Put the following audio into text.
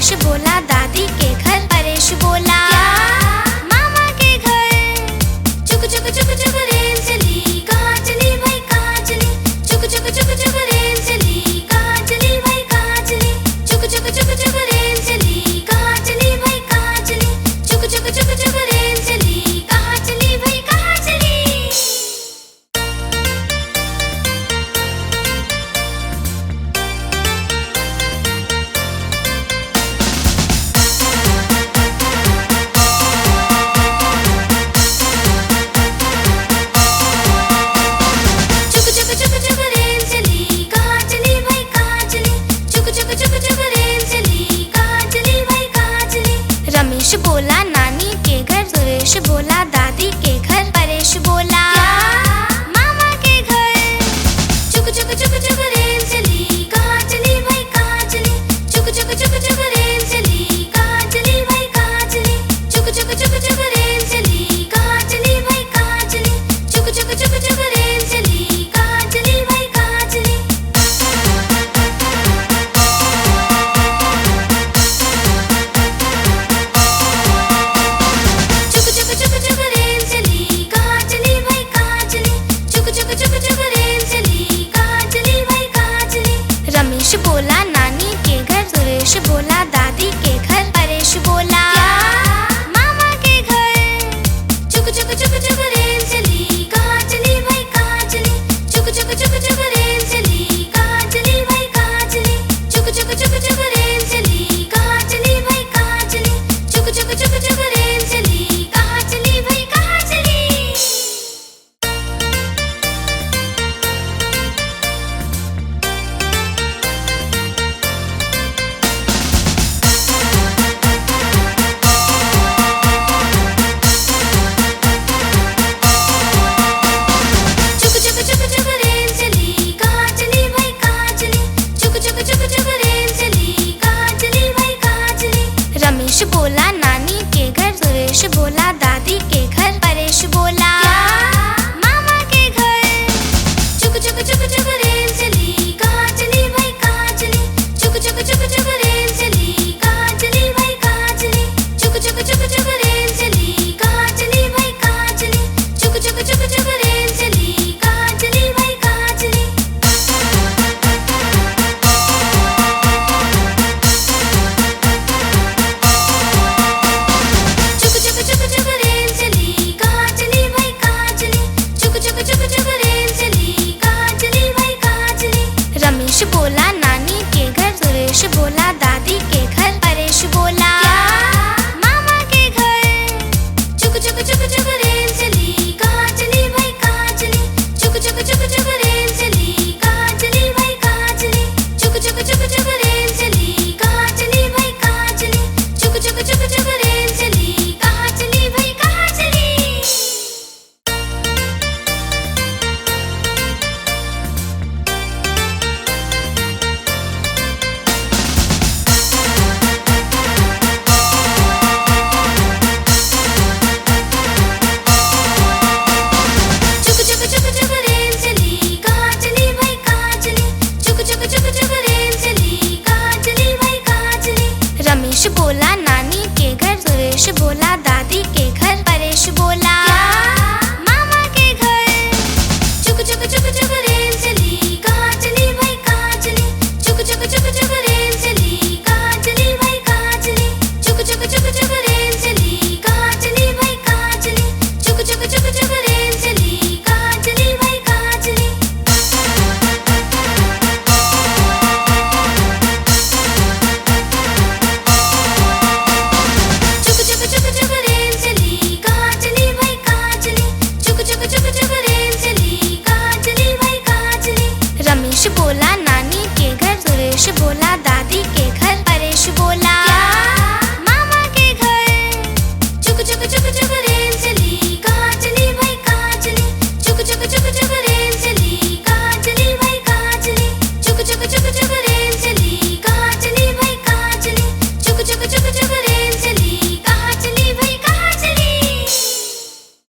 रमेश बोला दादी के घर, परेश बोला मामा के घर। चुक चुक चुक चुक रेल चली, कहाँ चली भाई कहाँ चली। चुक चुक चुक चुक रेल चली, कहाँ चली भाई कहाँ चली। चुक चुक चुक चुक रेल चली, कहाँ चली भाई कहाँ चली। चुक चुक चुक चुक रेल चली, कहाँ चली भाई कहाँ चली। चुक चुक चुक चुक रेल चली, कहाँ चली भाई कहाँ चली। चुक चुक चुक चुक रेल चली, कहाँ चली भाई कहाँ चली। रमेश बोला नानी के घर, सुरेश बोला दादी के घर, परेश बोला मामा के घर। चुक चुक चुक चुक रेल चली, कहाँ चली भाई कहाँ चली। चुक चुक चुक चुक रेल चली, कहाँ चली भाई कहाँ चली। चुक चुक चुक चुक रेल चली, कहाँ चली भाई कहाँ चली। चुक चुक चुक चुक रेल चली, कहाँ चली भाई कहाँ चली। चुक चुक चुक चुक रेल चली, कहाँ चली भाई कहाँ चली। चुक चुक चुक चुक